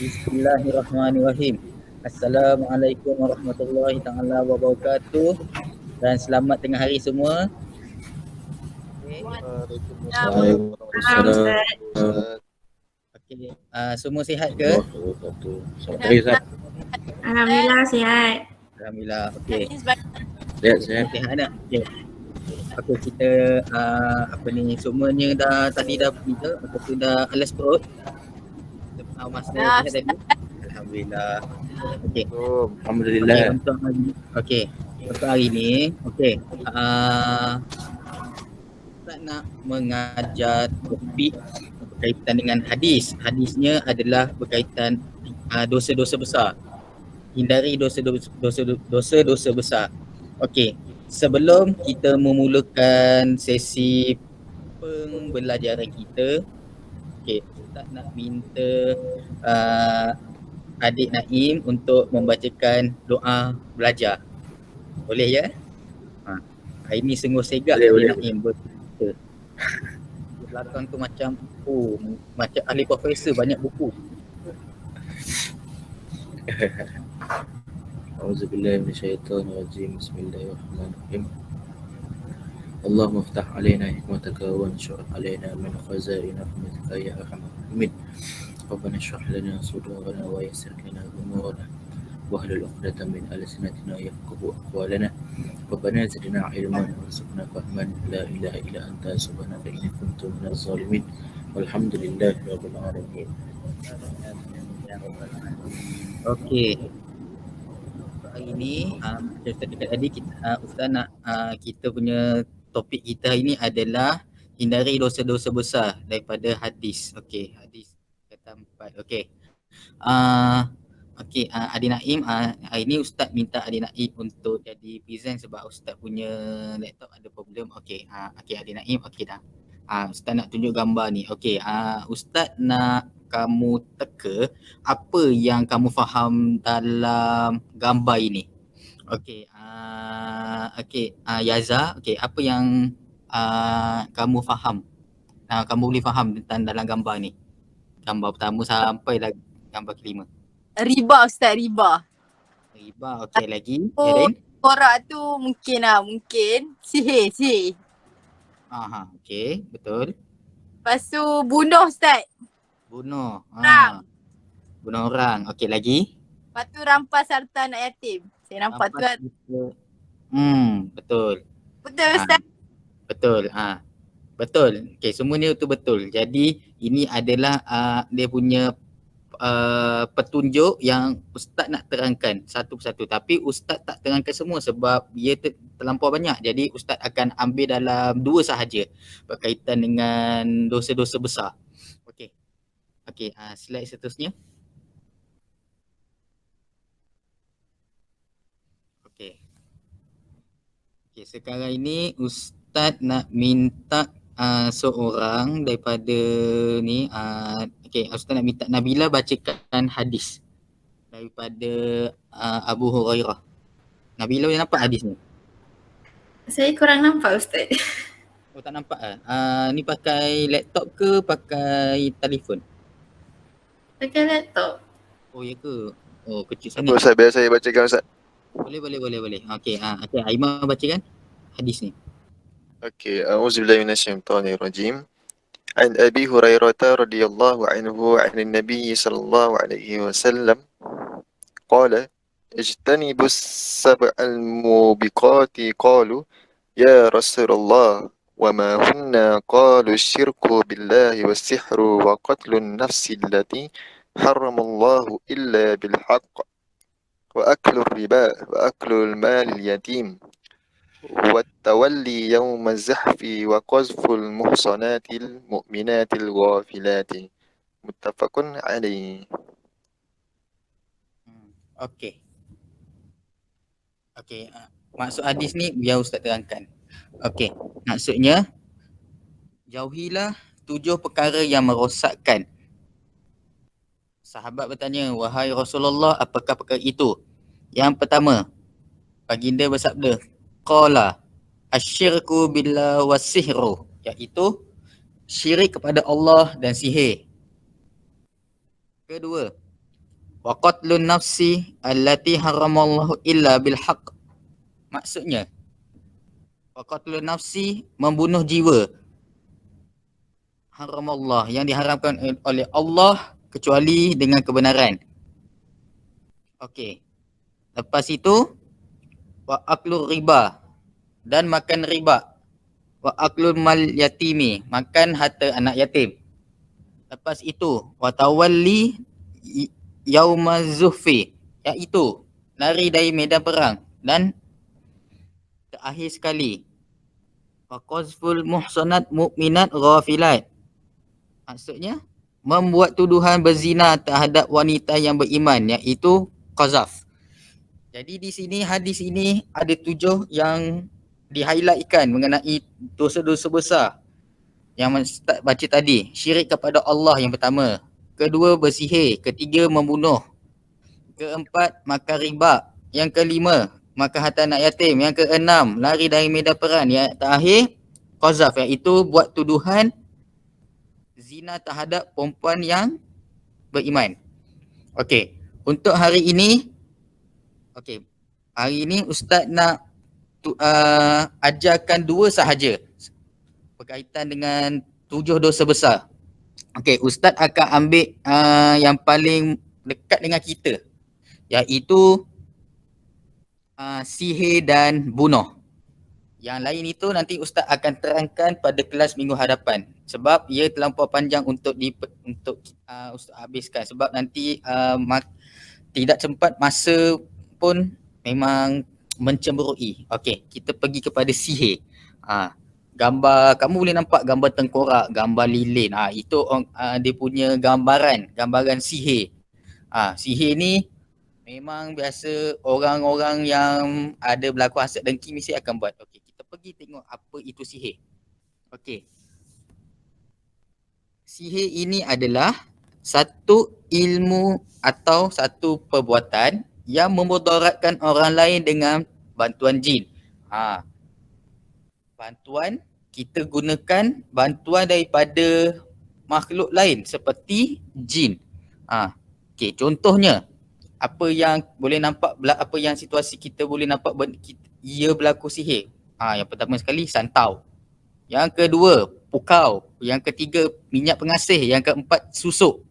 Bismillahirrahmanirrahim. Assalamualaikum warahmatullahi taala wabarakatuh dan selamat tengah hari semua. Okay. Waalaikumsalam. Okay. Semua sihat ke? Selamat hari Ustaz. Alhamdulillah sihat. Alhamdulillah. Okey. Sihat. Sihat tak? Okey. Okey, kita semuanya tadi dah kita ataupun dah alas perut. Masa sihat tadi. Alhamdulillah. Okey. Alhamdulillah. Untuk hari ni, Ustaz nak mengajar topik berkaitan dengan hadis. Hadisnya adalah berkaitan dosa-dosa besar. Hindari dosa-dosa besar. Okey. Sebelum kita memulakan sesi pembelajaran kita, Ustaz nak minta adik Naim untuk membacakan doa belajar. Boleh ya? Hari ni sungguh segak boleh. Naim bercerita. Di belakang tu macam ahli profesor, banyak buku. A'udzubillahi minasyaitonirrajim. Bismillahirrahmanirrahim. Allahumma iftah alaina hikmataka wa anshur alaina min khazain rahmatika ya arhamar rahimin. Rabbana shrah lana sudurana wa yassir lana umurana wahlul 'uqdatam min alsinatina yafqahu aqwalana. Rabbana zidna ilman warzuqna fahman. La ilaha illa anta subhanaka inni kuntu minaz zalimin. Walhamdulillahi rabbil alamin. Okey. Hari ni tadi Ustaz nak kita punya topik kita hari ni adalah hindari dosa-dosa besar daripada hadis. Okey, hadis kata 4. Okey. Adik Naim, hari ni Ustaz minta Adik Naim untuk jadi present sebab Ustaz punya laptop ada problem. Okey, Adik Naim, okey dah. Ustaz nak tunjuk gambar ni. Okey, Ustaz nak kamu teka apa yang kamu faham dalam gambar ini. Okey, Yaza, okey, apa yang kamu faham? Kamu boleh faham tentang dalam gambar ni. Gambar pertama sampai lah gambar kelima. Riba Ustaz, riba. Riba, okey lagi. Erin? Korak tu mungkin sihir. Okey, betul. Lepas tu bunuh Ustaz. Bunuh. Orang. Bunuh orang. Okey, lagi. Lepas tu rampas harta anak yatim. Saya nampak tu kan. Betul. Betul Ustaz? Betul. Betul. Okey, semua ni tu betul. Jadi ini adalah dia punya petunjuk yang Ustaz nak terangkan satu persatu, tapi Ustaz tak terangkan semua sebab ia terlampau banyak. Jadi Ustaz akan ambil dalam 2 sahaja berkaitan dengan dosa-dosa besar. Okey, slide seterusnya. Okey, sekarang ini Ustaz nak minta seorang daripada ni Ustaz nak minta Nabila bacakan hadis daripada Abu Hurairah. Nabila boleh nampak hadis ni? Saya kurang nampak Ustaz. Oh, tak nampak ni pakai laptop ke pakai telefon? Pakai laptop. Oh, ya ke? Oh, kecil sangat. Ustaz, biar saya bacakan Ustaz. Boleh. Okey, Aimah bacakan hadis ni. Okey, a'udzubillahi minasyaitonirrajim. An Abi Hurairah radhiyallahu anhu 'anil Nabi sallallahu alaihi wasallam qala ijtanibu sab'al mubiqati qalu ya Rasulullah wa ma hunna qalu syirku billahi was-sihru wa qatlun nafsi allati harramallahu illa bil haqq wa aklu riba wa aklu al-mal al-yatim والتولي يوم الزحف وقذف المحصنات المؤمنات الغافلات متفق عليه. Okey, maksud hadis ni biar Ustaz terangkan. Okey, maksudnya jauhilah 7 perkara yang merosakkan. Sahabat bertanya, wahai Rasulullah, apakah perkara itu? Yang pertama, baginda bersabda, qala asyirku billah wasihru, iaitu syirik kepada Allah dan sihir. Kedua, wa qatlun nafsi allati haramallahu illa bil haqq. Maksudnya wa qatlun nafsi, membunuh jiwa, haramallah, yang diharamkan oleh Allah kecuali dengan kebenaran. Okey. Lepas itu wa aklur riba, dan makan riba. Wa aklul mal yatimi, makan harta anak yatim. Lepas itu wa tawalli yaumaz zuhfi, iaitu lari dari medan perang. Dan terakhir sekali wa qazful muhsanat mu'minat ghafilat, maksudnya membuat tuduhan berzina terhadap wanita yang beriman, iaitu qazaf. Jadi di sini hadis ini ada 7 yang di-highlightkan mengenai dosa-dosa besar. Yang Ustaz baca tadi, syirik kepada Allah yang pertama. Kedua, bersihir. Ketiga, membunuh. Keempat, makan riba. Yang kelima, makan harta anak yatim. Yang keenam, lari dari medan perang. Yang terakhir, qazaf, iaitu buat tuduhan zina terhadap perempuan yang beriman. Okey, untuk hari ini, hari ini Ustaz nak ajarkan 2 sahaja berkaitan dengan 7 dosa besar. Okey, Ustaz akan ambil yang paling dekat dengan kita, iaitu sihir dan bunuh. Yang lain itu nanti Ustaz akan terangkan pada kelas minggu hadapan, sebab ia terlampau panjang untuk Ustaz habiskan, sebab nanti tidak sempat, masa pun memang mencemburui. Okey, kita pergi kepada sihir. Gambar, kamu boleh nampak gambar tengkorak, gambar lilin. Itu dia punya gambaran sihir. Sihir ni memang biasa orang-orang yang ada berlaku hasad dengki mesti akan buat. Okey, kita pergi tengok apa itu sihir. Okey. Sihir ini adalah satu ilmu atau satu perbuatan yang memudaratkan orang lain dengan bantuan jin. Bantuan, kita gunakan bantuan daripada makhluk lain seperti jin. Okey, contohnya apa yang boleh nampak, apa yang situasi kita boleh nampak ia berlaku sihir. Yang pertama sekali santau. Yang kedua pukau. Yang ketiga minyak pengasih. Yang keempat susuk.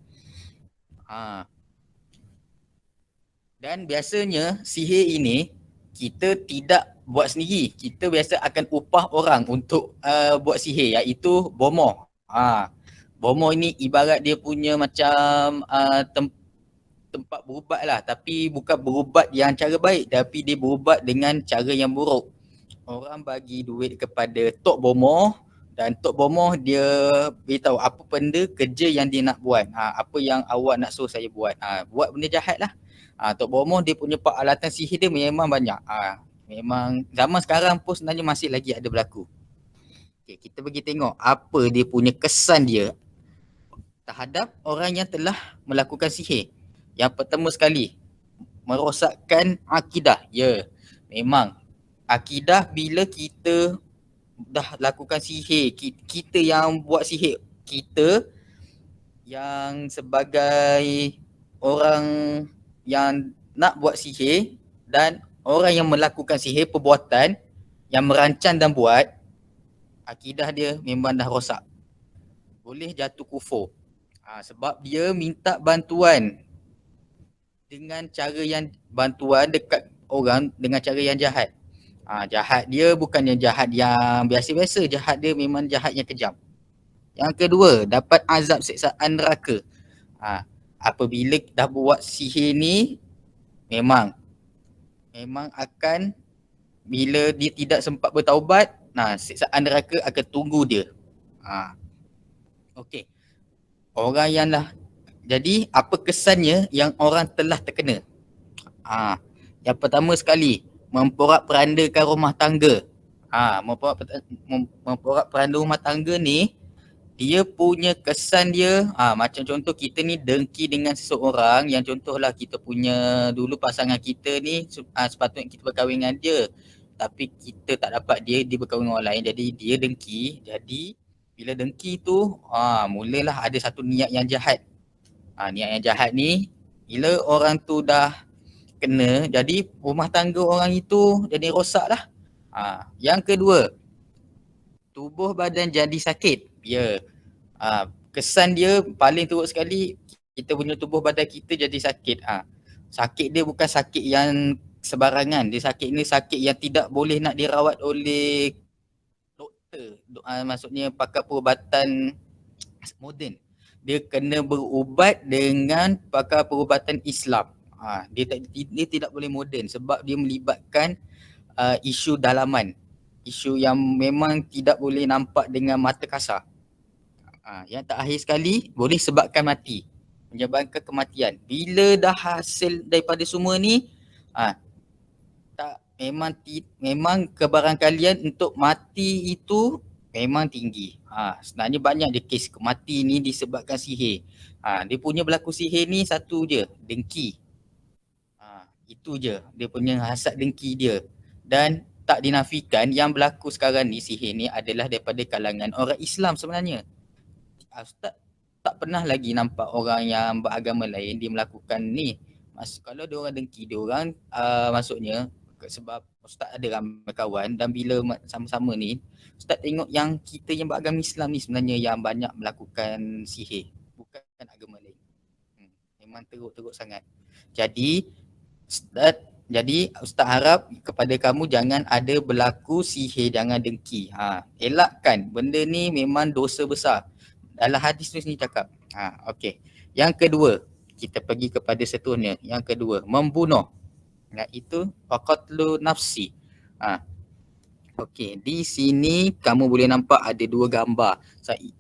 Dan biasanya sihir ini kita tidak buat sendiri. Kita biasa akan upah orang untuk buat sihir, iaitu bomoh. Bomoh ini ibarat dia punya macam tempat berubat lah, tapi bukan berubat yang cara baik, tapi dia berubat dengan cara yang buruk. Orang bagi duit kepada tok bomoh, dan tok bomoh dia beritahu apa benda kerja yang dia nak buat. Apa yang awak nak suruh saya buat. Buat benda jahat lah. Tok bomoh dia punya peralatan sihir dia memang banyak. Memang zaman sekarang pun sebenarnya masih lagi ada berlaku. Okay, kita pergi tengok apa dia punya kesan dia terhadap orang yang telah melakukan sihir. Yang pertama sekali, merosakkan akidah. Memang akidah bila kita dah lakukan sihir, kita yang buat sihir, kita yang sebagai orang yang nak buat sihir dan orang yang melakukan sihir, perbuatan yang merancang dan buat, akidah dia memang dah rosak. Boleh jatuh kufur. Sebab dia minta bantuan dengan cara yang bantuan dekat orang dengan cara yang jahat. Jahat dia bukannya jahat yang biasa-biasa, jahat dia memang jahat yang kejam. Yang kedua, dapat azab siksaan neraka. Apabila dah buat sihir ni, memang akan, bila dia tidak sempat bertaubat, siksaan neraka akan tunggu dia. Okey. Orang yang lah, jadi apa kesannya yang orang telah terkena? Yang pertama sekali, memporak-perandakan rumah tangga. Memporak-peranda rumah tangga ni, dia punya kesan dia, macam contoh kita ni dengki dengan seseorang yang contohlah kita punya dulu pasangan kita ni sepatutnya kita berkahwin dengan dia, tapi kita tak dapat dia berkahwin dengan orang lain, jadi dia dengki. Jadi bila dengki tu mulalah ada satu niat yang jahat. Niat yang jahat ni Bila orang tu dah kena, jadi rumah tangga orang itu jadi rosak lah. Yang kedua, tubuh badan jadi sakit. Ya. Kesan dia paling teruk sekali, kita punya tubuh badan kita jadi sakit. Sakit dia bukan sakit yang sebarangan. Dia sakit ni sakit yang tidak boleh nak dirawat oleh doktor. Maksudnya pakai perubatan moden. Dia kena berubat dengan pakai perubatan Islam. Dia tidak boleh moden sebab dia melibatkan isu dalaman. Isu yang memang tidak boleh nampak dengan mata kasar. Yang terakhir sekali, boleh sebabkan mati. Menyebabkan kematian. Bila dah hasil daripada semua ni, memang kebarangkalian untuk mati itu memang tinggi. Sebenarnya banyak je kes mati ni disebabkan sihir. Dia punya berlaku sihir ni satu je, dengki. Itu je dia punya hasad dengki dia. Dan tak dinafikan yang berlaku sekarang ni, sihir ni adalah daripada kalangan orang Islam sebenarnya. Ustaz tak pernah lagi nampak orang yang beragama lain dia melakukan ni. Kalau dia orang dengki, dia orang maksudnya sebab Ustaz ada ramai kawan dan bila sama-sama ni, Ustaz tengok yang kita yang beragama Islam ni sebenarnya yang banyak melakukan sihir, bukan agama lain. Memang teruk-teruk sangat. Jadi Ustaz harap kepada kamu jangan ada berlaku sihir, jangan dengki. Elakkan, benda ni memang dosa besar. Dalam hadis tu sini cakap. Okey. Yang kedua, kita pergi kepada seterusnya. Yang kedua, membunuh. Iaitu faqatlu nafsi. Okey, di sini kamu boleh nampak ada dua gambar.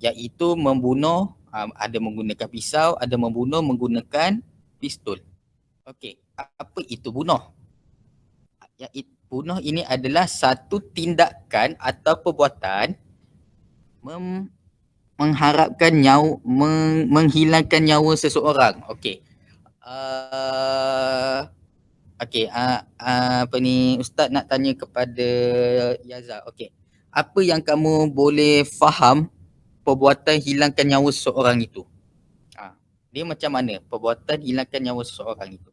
Iaitu membunuh, ada menggunakan pisau, ada membunuh menggunakan pistol. Okey, apa itu bunuh? Bunuh ini adalah satu tindakan atau perbuatan mengharapkan nyawa, menghilangkan nyawa seseorang. Okey. Apa ni, Ustaz nak tanya kepada Yaza. Okey. Apa yang kamu boleh faham perbuatan hilangkan nyawa seseorang itu? Dia macam mana perbuatan hilangkan nyawa seseorang itu?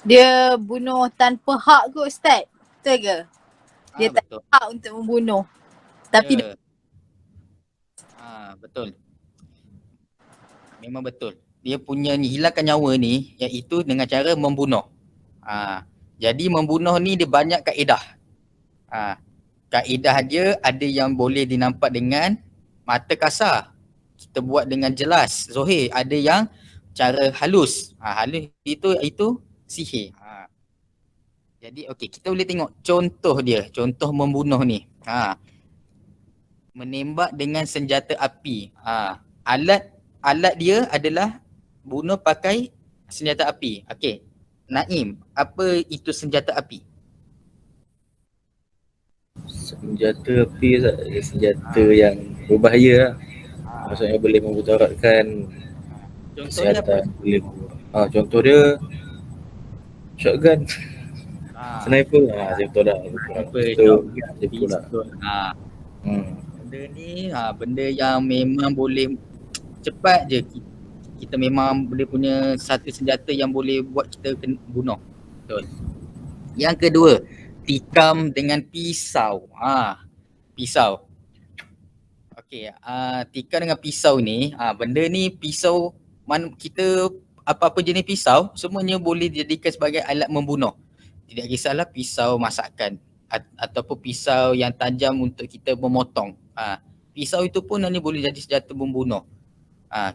Dia bunuh tanpa hak ke Ustaz? Betul ke? Dia tak Betul. hak untuk membunuh. Tapi betul. Memang betul. Dia punya ni, hilangkan nyawa ni iaitu dengan cara membunuh. Jadi membunuh ni dia banyak kaedah. Kaedah dia ada yang boleh dinampak dengan mata kasar. Kita buat dengan jelas, zohir. Ada yang cara halus. Halus itu sihir. Jadi okey, kita boleh tengok contoh dia, contoh membunuh ni. Menembak dengan senjata api. Alat dia adalah bunuh pakai senjata api. Okey. Naim, apa itu senjata api? Senjata api, senjata yang berbahaya lah. Maksudnya boleh memudaratkan kesihatan. Contoh dia shotgun. Sniper. Betul dah. Pistol. Benda ni benda yang memang boleh cepat je. Kita memang boleh punya satu senjata yang boleh buat kita bunuh. Betul. Yang kedua, tikam dengan pisau. Pisau. Okey, tikam dengan pisau ni, benda ni pisau, kita apa-apa jenis pisau semuanya boleh dijadikan sebagai alat membunuh. Tidak kisahlah pisau masakan ataupun pisau yang tajam untuk kita memotong. Pisau itu pun hanya boleh jadi senjata membunuh.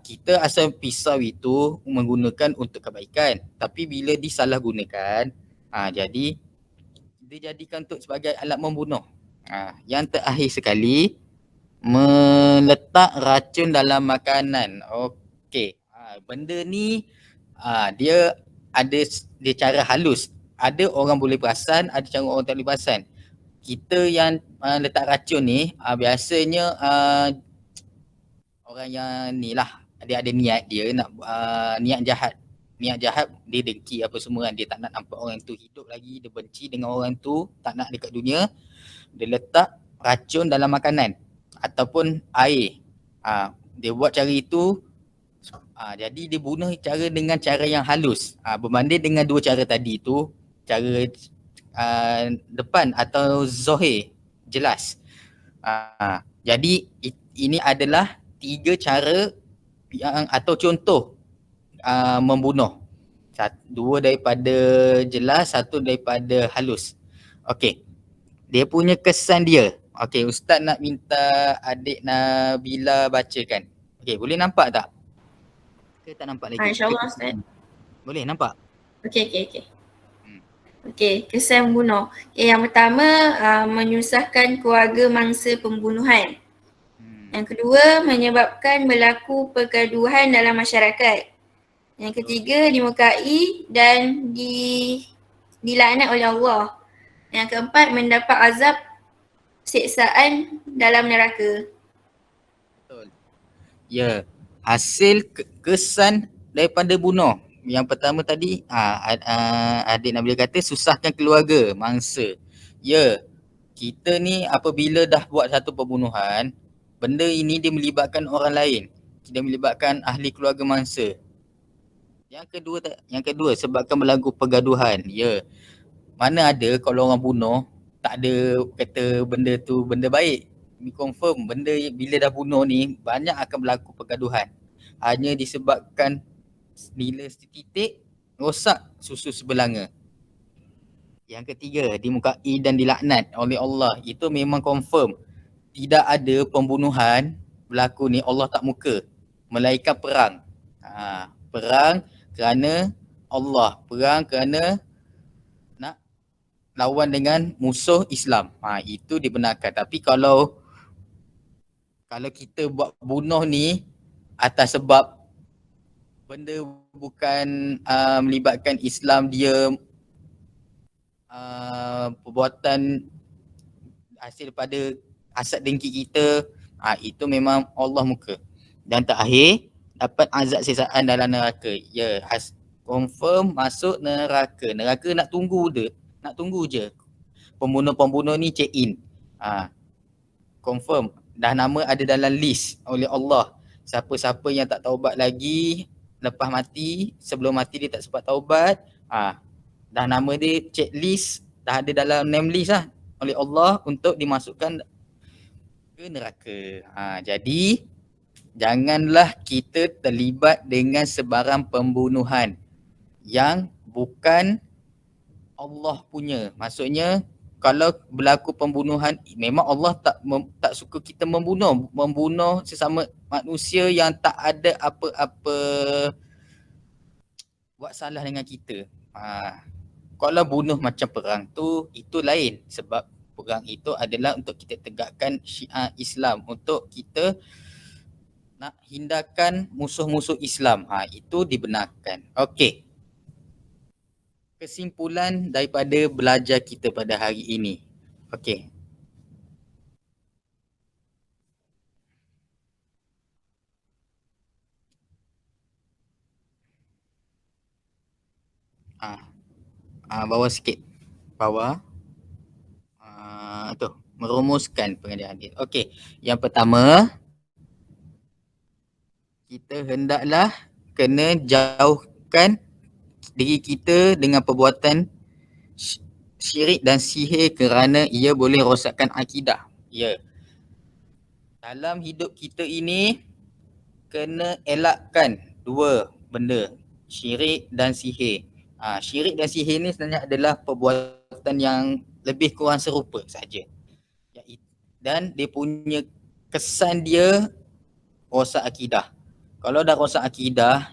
Kita asal pisau itu menggunakan untuk kebaikan, tapi bila disalahgunakan, jadi dijadikan untuk sebagai alat membunuh. Yang terakhir sekali, meletak racun dalam makanan. Okey, benda ni dia ada dia cara halus. Ada orang boleh perasan, ada cara orang tak boleh perasan. Kita yang letak racun ni biasanya orang yang ni lah, dia ada niat dia nak niat jahat, dia dengki apa semua kan, dia tak nak nampak orang tu hidup lagi, dia benci dengan orang tu, tak nak dekat dunia, dia letak racun dalam makanan ataupun air. Dia buat cara itu Jadi dia bunuh dengan cara yang halus. Berbanding dengan dua cara tadi tu, cara depan atau zohir, jelas. Jadi ini adalah 3 cara yang atau contoh membunuh. 2 daripada jelas, 1 daripada halus. Okey. Dia punya kesan dia. Okey, Ustaz nak minta adik Nabila bacakan. Okey, boleh nampak tak? Ke tak nampak lagi? InsyaAllah Ustaz. Boleh nampak? Okey. Okey, kesan membunuh. Yang pertama, menyusahkan keluarga mangsa pembunuhan. Yang kedua, menyebabkan berlaku pergaduhan dalam masyarakat. Yang ketiga, dimukai dan dilaknat oleh Allah. Yang keempat, mendapat azab siksaan dalam neraka. Betul. Ya, hasil kesan daripada bunuh. Yang pertama tadi adik Nabila kata susahkan keluarga mangsa. Ya, kita ni apabila dah buat satu pembunuhan, benda ini dia melibatkan orang lain. Dia melibatkan ahli keluarga mangsa. Yang kedua sebabkan berlaku pergaduhan. Ya. Mana ada kalau orang bunuh tak ada kata benda tu benda baik. Ni confirm benda bila dah bunuh ni banyak akan berlaku pergaduhan. Hanya disebabkan nila setitik rosak susu sebelanga. Yang ketiga, dimukai dan dilaknat oleh Allah. Itu memang confirm. Tidak ada pembunuhan berlaku ni Allah tak muka. Melainkan perang. Perang kerana Allah. Perang kerana nak lawan dengan musuh Islam. Itu dibenarkan. Tapi kalau kita buat bunuh ni atas sebab benda bukan melibatkan Islam, dia perbuatan hasil daripada hasad dengki kita, itu memang Allah muka. Dan terakhir, dapat azab siksaan dalam neraka. Ya, confirm masuk neraka. Neraka nak tunggu je. Pembunuh-pembunuh ni check in. Confirm. Dah nama ada dalam list oleh Allah. Siapa-siapa yang tak taubat lagi lepas mati, sebelum mati dia tak sempat taubat, dah nama dia checklist, dah ada dalam name list lah oleh Allah untuk dimasukkan ke neraka. Jadi janganlah kita terlibat dengan sebarang pembunuhan yang bukan Allah punya. Maksudnya kalau berlaku pembunuhan, memang Allah tak suka kita membunuh sesama manusia yang tak ada apa-apa buat salah dengan kita. Kalau bunuh macam perang tu, itu lain. Sebab perang itu adalah untuk kita tegakkan syiar Islam, untuk kita nak hindarkan musuh-musuh Islam. Itu dibenarkan. Okey. Kesimpulan daripada belajar kita pada hari ini. Okey. Bawah sikit. Bawah. Tu, merumuskan pengadilan hadis. Okey. Yang pertama, kita hendaklah kena jauhkan diri kita dengan perbuatan syirik dan sihir kerana ia boleh rosakkan akidah. Ya. Dalam hidup kita ini kena elakkan dua benda, syirik dan sihir. Syirik dan sihir ni sebenarnya adalah perbuatan yang lebih kurang serupa saja. Dan dia punya kesan dia rosak akidah. Kalau dah rosak akidah,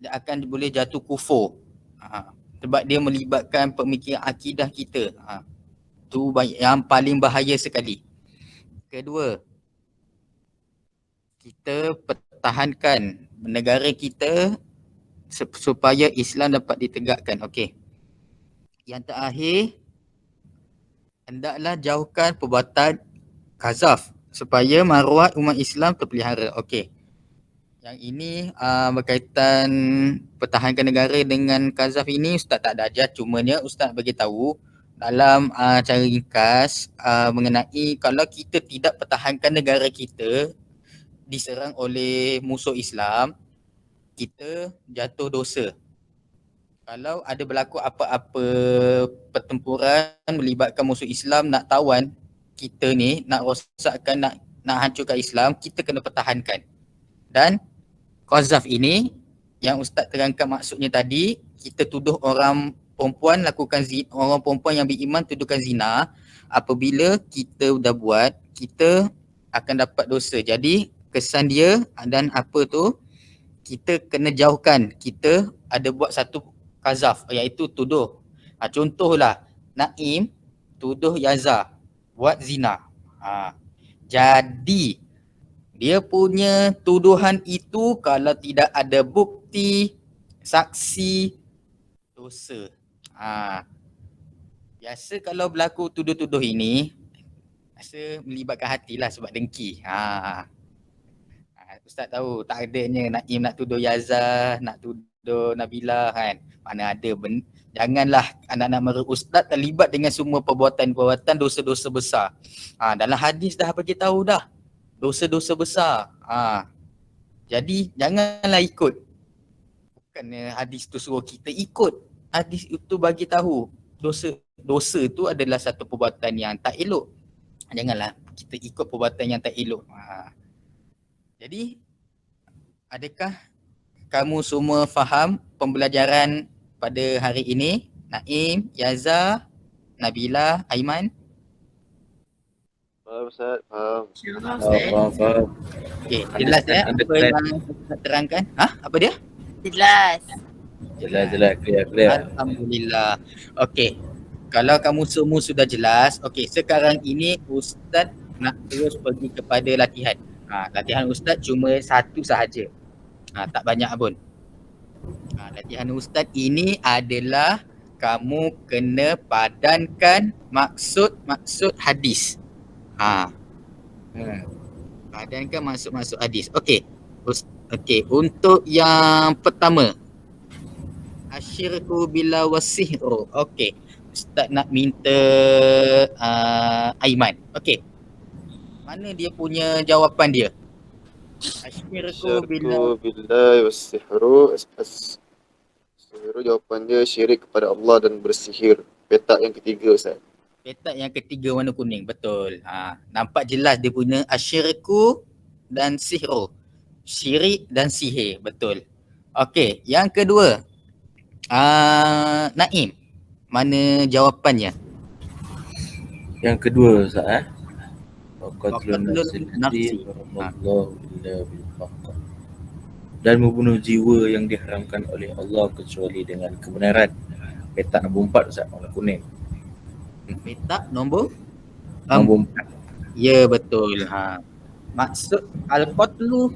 dia akan boleh jatuh kufur. Sebab dia melibatkan pemikiran akidah kita. Tu yang paling bahaya sekali. Kedua, kita pertahankan negara kita supaya Islam dapat ditegakkan. Okey. Yang terakhir, hendaklah jauhkan perbuatan qazaf supaya maruah umat Islam terpelihara. Okey. Yang ini berkaitan pertahankan negara dengan qazaf ini Ustaz tak ada ajar, cumanya Ustaz bagi tahu dalam cara ringkas mengenai kalau kita tidak pertahankan negara kita diserang oleh musuh Islam, kita jatuh dosa. Kalau ada berlaku apa-apa pertempuran melibatkan musuh Islam nak tawan kita ni, nak rosakkan, nak hancurkan Islam, kita kena pertahankan. Dan qazaf ini yang Ustaz terangkan maksudnya tadi, kita tuduh orang perempuan lakukan zina, orang perempuan yang beriman tuduhkan zina, apabila kita dah buat, kita akan dapat dosa. Jadi kesan dia dan apa tu, kita kena jauhkan. Kita ada buat satu qazaf, iaitu tuduh. Contohlah Naim tuduh Yaza buat zina. Jadi dia punya tuduhan itu kalau tidak ada bukti, saksi, dosa. Biasa kalau berlaku tuduh-tuduh ini, rasa melibatkan hatilah sebab dengki. Ustaz tahu tak adanya Naim nak tuduh Yaza, nak tuduh Nabila kan. Mana ada janganlah anak-anak mereka Ustaz terlibat dengan semua perbuatan-perbuatan dosa-dosa besar. Dalam hadis dah bagi tahu dah. Dosa-dosa besar. Jadi janganlah ikut. Bukannya hadis tu suruh kita ikut. Hadis itu bagi tahu dosa itu adalah satu perbuatan yang tak elok. Janganlah kita ikut perbuatan yang tak elok. Jadi adakah kamu semua faham pembelajaran pada hari ini? Naim, Yaza, Nabila, Aiman? Faham Ustaz, faham. InsyaAllah Ustaz. Faham. Okey, jelas ya apa yang Ustaz terangkan? Apa dia? Jelas. Jelas, clear. Alhamdulillah. Okey. Kalau kamu semua sudah jelas, okey, sekarang ini Ustaz nak terus pergi kepada latihan. Latihan Ustaz cuma satu sahaja. Tak banyak pun. Latihan Ustaz ini adalah kamu kena padankan maksud-maksud hadis. Padankan maksud-maksud hadis. Okey. Okey, untuk yang pertama, asyirku bila wasihru. Okey. Ustaz nak minta Aiman. Okey. Mana dia punya jawapan dia? Asyirku bila wasihru. Sihru jawapan dia syirik kepada Allah dan bersihir. Petak yang ketiga Ustaz. Petak yang ketiga warna kuning, betul. Nampak jelas dia punya asyirku dan sihru. Syirik dan sihir, betul. Okey, yang kedua. Naim, mana jawapannya? Yang kedua Ustaz Qatlun nafsi. Dan membunuh jiwa yang diharamkan oleh Allah kecuali dengan kebenaran. Petak nombor 4 Ustaz, warna kuning. Petak nombor Nombor 4. Ya, betul. Maksud al-qatlu,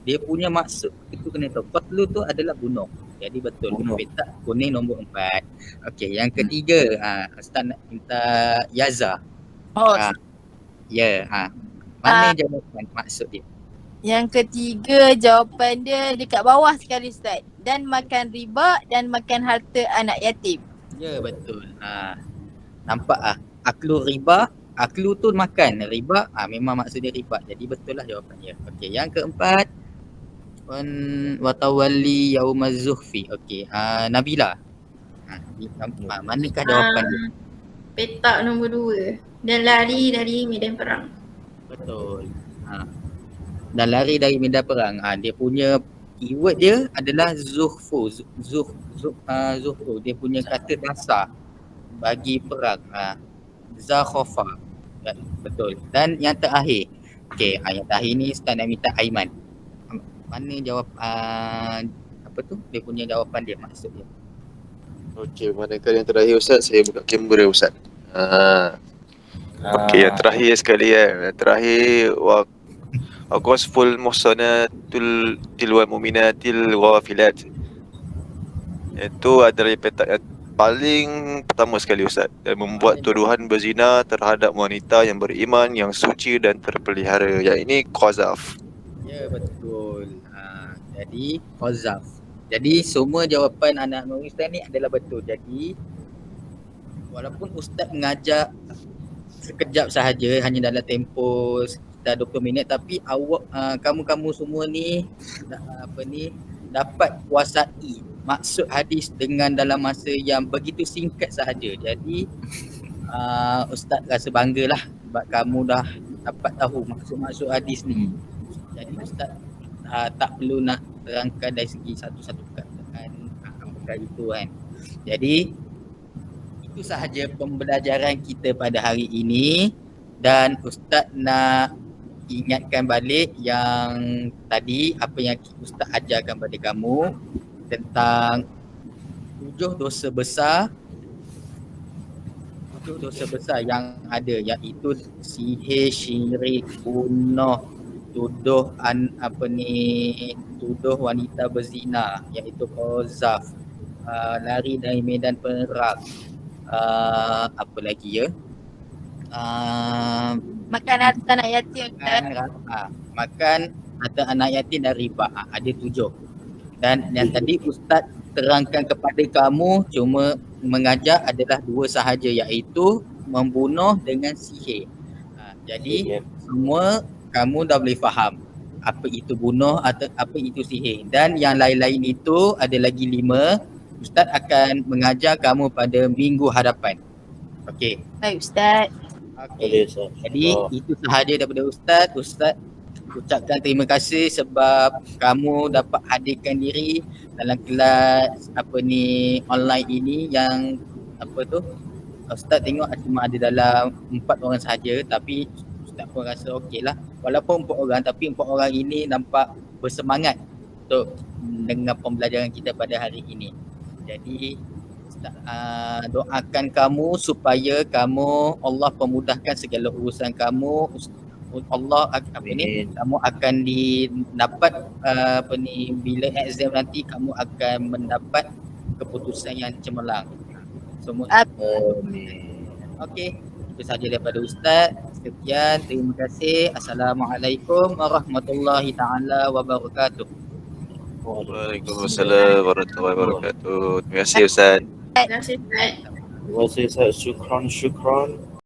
dia punya maksud itu kena tahu. Qatlu tu adalah bunuh. Jadi betul. Bunuh. Petak kuning nombor 4. Okey, yang ketiga, Ustaz nak minta Yaza. Mana jawapan maksud dia? Yang ketiga jawapan dia dekat bawah sekali Ustaz. Dan makan riba dan makan harta anak yatim. Ya, betul. Nampak aklu riba, aklu tu makan, riba memang maksud dia riba. Jadi betul lah jawapannya. Okey, yang keempat, watawalli yaumaz zuhfi. Okey, Nabila. Manakah jawapan dia? Petak nombor 2 dan lari dari medan perang. Betul. Dan lari dari medan perang. Dia punya keyword dia adalah zuhfu. Zuhfu. Dia punya kata dasar bagi perang. Zakhofa. Betul. Dan yang terakhir. Okey, yang terakhir ni Ustaz nak minta Aiman. Mana jawab apa tu? Dia punya jawapan dia, maksud dia. Okey, manakah yang terakhir Ustaz? Saya buka kamera Ustaz. Okey, yang terakhir sekali Yang terakhir Waqasful muhsanatul tilwal mu'minatil ghafilat. Itu adalah petak yang paling pertama sekali Ustaz. Dan membuat tuduhan berzina terhadap wanita yang beriman, yang suci dan terpelihara. Yang ini qazaf. Ya, betul. Jadi qazaf. Jadi semua jawapan anak-anak Ustaz ni adalah betul. Jadi walaupun Ustaz mengajak sekejap sahaja, hanya dalam tempoh sekitar 20 minit tapi kamu semua ni dapat kuasai maksud hadis dengan dalam masa yang begitu singkat sahaja. Jadi Ustaz rasa banggalah sebab kamu dah dapat tahu maksud-maksud hadis ni. Jadi Ustaz tak perlu nak terangkan dari segi satu-satu perkataan apakah itu kan. Jadi itu sahaja pembelajaran kita pada hari ini, dan Ustaz nak ingatkan balik yang tadi apa yang Ustaz ajarkan pada kamu tentang 7 dosa besar yang ada, iaitu sihir, syirik, bunuh, tuduh wanita berzina iaitu qazaf, lari dari medan perang, apa lagi ya, Makan harta anak yatim. makan harta anak yatim dan riba. Ada 7. Dan yang tadi Ustaz terangkan kepada kamu cuma mengajar adalah 2 sahaja, iaitu membunuh dengan sihir. Jadi semua kamu dah boleh faham apa itu bunuh atau apa itu sihir, dan yang lain-lain itu ada lagi 5. Ustaz akan mengajar kamu pada minggu hadapan. Okey. Baik Ustaz. Okey. Jadi itu sahaja daripada Ustaz. Ustaz ucapkan terima kasih sebab kamu dapat hadirkan diri dalam kelas online ini yang Ustaz tengok cuma ada dalam 4 orang sahaja, tapi Ustaz pun rasa okey lah. Walaupun 4 orang, tapi 4 orang ini nampak bersemangat untuk dengar pembelajaran kita pada hari ini. Jadi Ustaz doakan kamu supaya Allah pemudahkan segala urusan kamu. Allah kamu akan dapat bila exam nanti kamu akan mendapat keputusan yang cemerlang. Semua. Amin. Okey, itu sahaja daripada Ustaz. Sekian, terima kasih. Assalamualaikum warahmatullahi taala wabarakatuh. Waalaikumsalam warahmatullahi wabarakatuh. Terima kasih Ustaz. Terima kasih Ustaz. Terima kasih Ustaz. Syukran.